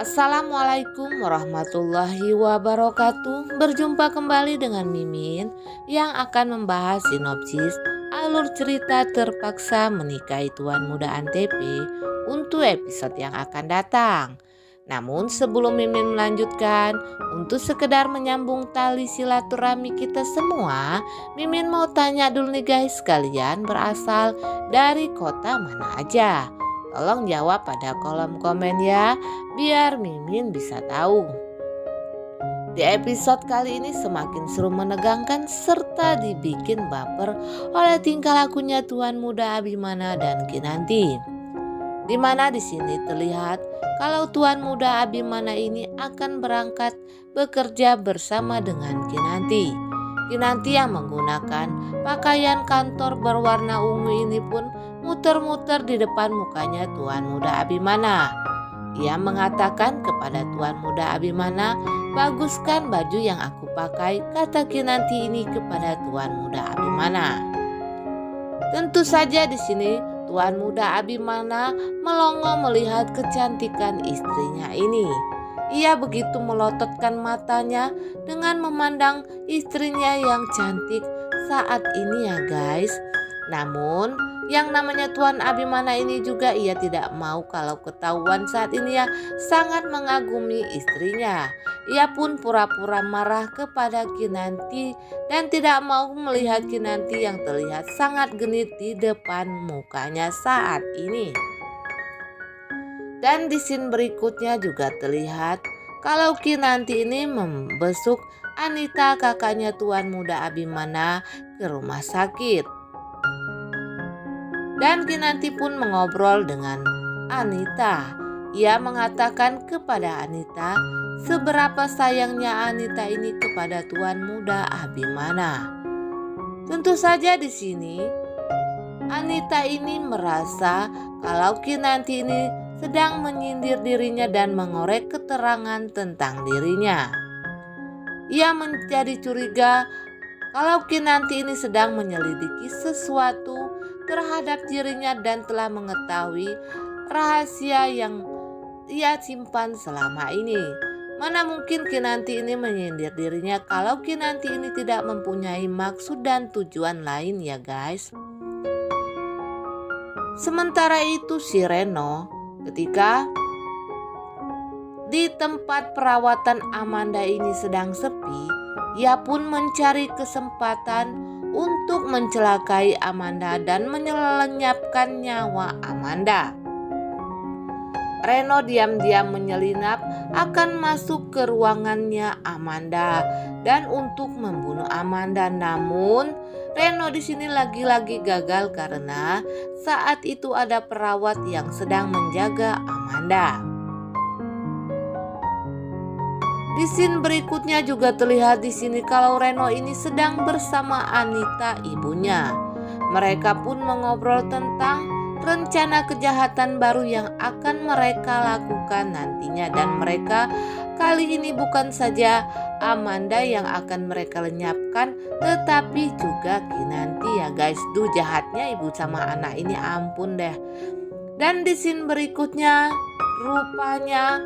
Assalamualaikum warahmatullahi wabarakatuh. Berjumpa kembali dengan Mimin yang akan membahas sinopsis alur cerita Terpaksa Menikahi Tuan Muda Antp untuk episode yang akan datang. Namun sebelum Mimin melanjutkan, untuk sekedar menyambung tali silaturahmi kita semua, Mimin mau tanya dulu nih guys, kalian berasal dari kota mana aja? Tolong jawab pada kolom komen ya, biar Mimin bisa tahu. Di episode kali ini semakin seru, menegangkan, serta dibikin baper oleh tingkah lakunya Tuan Muda Abimana dan Kinanti. Di mana di sini terlihat kalau Tuan Muda Abimana ini akan berangkat bekerja bersama dengan Kinanti. Kinanti yang menggunakan pakaian kantor berwarna ungu ini pun muter-muter di depan mukanya Tuan Muda Abimana. Ia mengatakan kepada Tuan Muda Abimana, "Baguskan baju yang aku pakai," kata Kinanti ini kepada Tuan Muda Abimana. Tentu saja di sini Tuan Muda Abimana melongo melihat kecantikan istrinya ini. Ia begitu melototkan matanya dengan memandang istrinya yang cantik saat ini ya guys. Namun yang namanya Tuan Abimana ini juga ia tidak mau kalau ketahuan saat ini ya sangat mengagumi istrinya. Ia pun pura-pura marah kepada Kinanti dan tidak mau melihat Kinanti yang terlihat sangat genit di depan mukanya saat ini. Dan di scene berikutnya juga terlihat kalau Kinanti ini membesuk Anita, kakaknya Tuan Muda Abimana, ke rumah sakit. Dan Kinanti pun mengobrol dengan Anita. Ia mengatakan kepada Anita seberapa sayangnya Anita ini kepada Tuan Muda Abimana. Tentu saja di sini Anita ini merasa kalau Kinanti ini sedang menyindir dirinya dan mengorek keterangan tentang dirinya. Ia menjadi curiga kalau Kinanti ini sedang menyelidiki sesuatu terhadap dirinya dan telah mengetahui rahasia yang ia simpan selama ini. Mana mungkin Kinanti ini menyindir dirinya kalau Kinanti ini tidak mempunyai maksud dan tujuan lain ya guys. Sementara itu si Reno ketika di tempat perawatan Amanda ini sedang sepi, ia pun mencari kesempatan untuk mencelakai Amanda dan menyelenyapkan nyawa Amanda. Reno diam-diam menyelinap akan masuk ke ruangannya Amanda dan untuk membunuh Amanda. Namun Reno di sini lagi-lagi gagal karena saat itu ada perawat yang sedang menjaga Amanda. Di scene berikutnya juga terlihat di sini kalau Reno ini sedang bersama Anita, ibunya. Mereka pun mengobrol tentang rencana kejahatan baru yang akan mereka lakukan nantinya, dan mereka kali ini bukan saja Amanda yang akan mereka lenyapkan, tetapi juga Kinanti ya guys. Duh, jahatnya ibu sama anak ini, ampun deh. Dan di scene berikutnya rupanya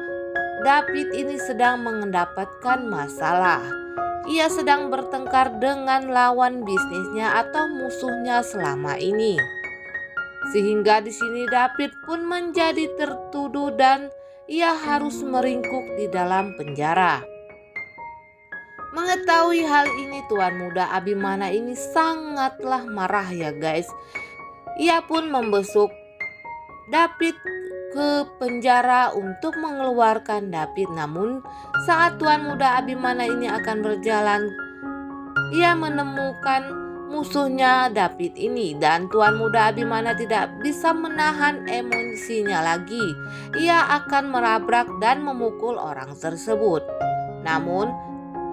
David ini sedang mendapatkan masalah. Ia sedang bertengkar dengan lawan bisnisnya atau musuhnya selama ini. Sehingga di sini David pun menjadi tertuduh dan ia harus meringkuk di dalam penjara. Mengetahui hal ini Tuan Muda Abimana ini sangatlah marah ya guys. Ia pun membesuk David ke penjara untuk mengeluarkan David. Namun saat Tuan Muda Abimana ini akan berjalan, ia menemukan musuhnya David ini dan Tuan Muda Abimana tidak bisa menahan emosinya lagi. Ia akan merabrak dan memukul orang tersebut. Namun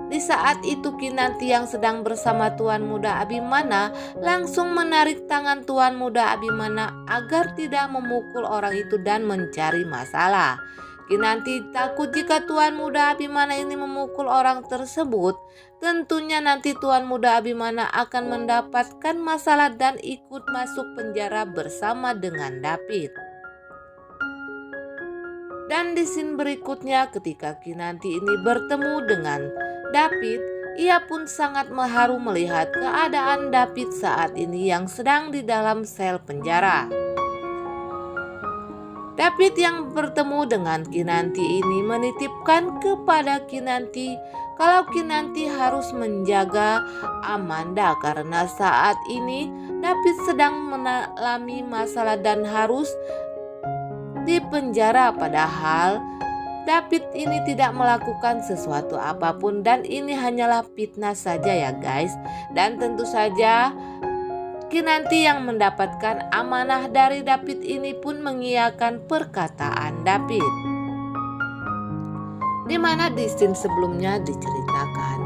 di saat itu Kinanti yang sedang bersama Tuan Muda Abimana langsung menarik tangan Tuan Muda Abimana agar tidak memukul orang itu dan mencari masalah. Kinanti takut jika Tuan Muda Abimana ini memukul orang tersebut, tentunya nanti Tuan Muda Abimana akan mendapatkan masalah dan ikut masuk penjara bersama dengan David. Dan di scene berikutnya ketika Kinanti ini bertemu dengan David, ia pun sangat terharu melihat keadaan David saat ini yang sedang di dalam sel penjara. David yang bertemu dengan Kinanti ini menitipkan kepada Kinanti kalau Kinanti harus menjaga Amanda karena saat ini David sedang mengalami masalah dan harus di penjara, padahal David ini tidak melakukan sesuatu apapun dan ini hanyalah fitnah saja ya guys. Dan tentu saja Kinanti yang mendapatkan amanah dari David ini pun mengiyakan perkataan David. Dimana di scene sebelumnya diceritakan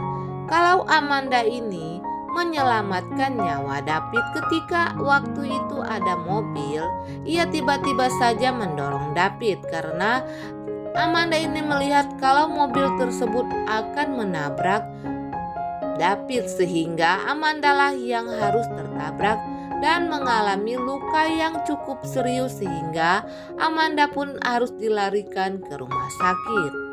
kalau Amanda ini menyelamatkan nyawa David ketika waktu itu ada mobil. Ia tiba-tiba saja mendorong David karena Amanda ini melihat kalau mobil tersebut akan menabrak David sehingga Amanda lah yang harus tertabrak dan mengalami luka yang cukup serius sehingga Amanda pun harus dilarikan ke rumah sakit.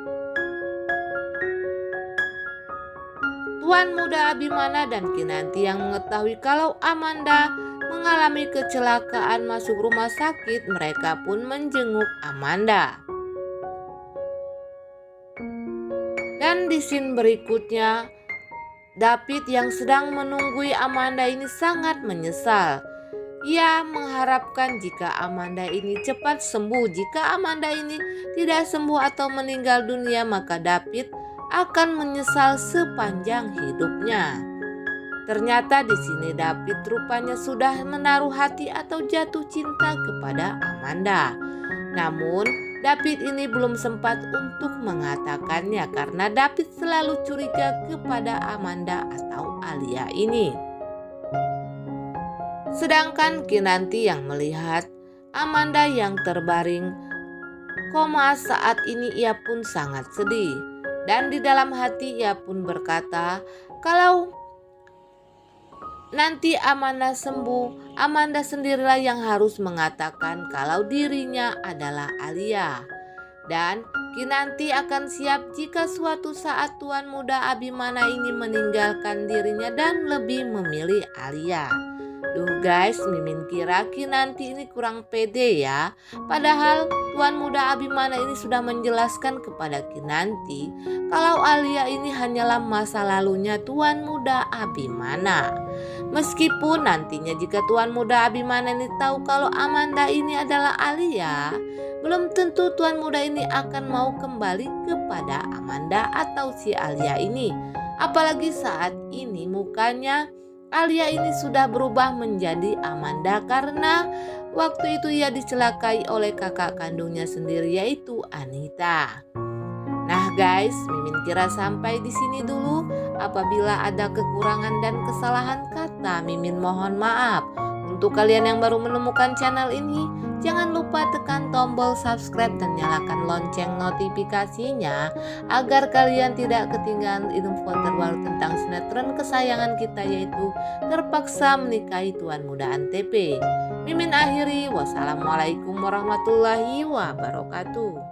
Tuan muda Abimana dan Kinanti yang mengetahui kalau Amanda mengalami kecelakaan masuk rumah sakit, mereka pun menjenguk Amanda. Dan di scene berikutnya, David yang sedang menunggui Amanda ini sangat menyesal. Ia mengharapkan jika Amanda ini cepat sembuh. Jika Amanda ini tidak sembuh atau meninggal dunia, maka David akan menyesal sepanjang hidupnya. Ternyata di sini David rupanya sudah menaruh hati atau jatuh cinta kepada Amanda. Namun David ini belum sempat untuk mengatakannya karena David selalu curiga kepada Amanda atau Alia ini. Sedangkan Kinanti yang melihat Amanda yang terbaring koma saat ini, ia pun sangat sedih. Dan di dalam hati ia pun berkata kalau nanti Amanda sembuh, Amanda sendirilah yang harus mengatakan kalau dirinya adalah Alia. Dan Kinanti akan siap jika suatu saat Tuan muda Abimana ini meninggalkan dirinya dan lebih memilih Alia. Duh guys, Mimin kira Kinanti ini kurang pede ya. Padahal Tuan muda Abimana ini sudah menjelaskan kepada Kinanti kalau Alia ini hanyalah masa lalunya Tuan muda Abimana. Meskipun nantinya jika Tuan muda Abimana ini tahu kalau Amanda ini adalah Alia, belum tentu Tuan muda ini akan mau kembali kepada Amanda atau si Alia ini. Apalagi saat ini mukanya Alia ini sudah berubah menjadi Amanda karena waktu itu ia dicelakai oleh kakak kandungnya sendiri yaitu Anita. Nah guys, Mimin kira sampai di sini dulu. Apabila ada kekurangan dan kesalahan kata, Mimin mohon maaf. Untuk kalian yang baru menemukan channel ini, jangan lupa tekan tombol subscribe dan nyalakan lonceng notifikasinya agar kalian tidak ketinggalan info terbaru tentang sinetron kesayangan kita yaitu Terpaksa Menikahi Tuan Muda Antv. Mimin akhiri, wassalamualaikum warahmatullahi wabarakatuh.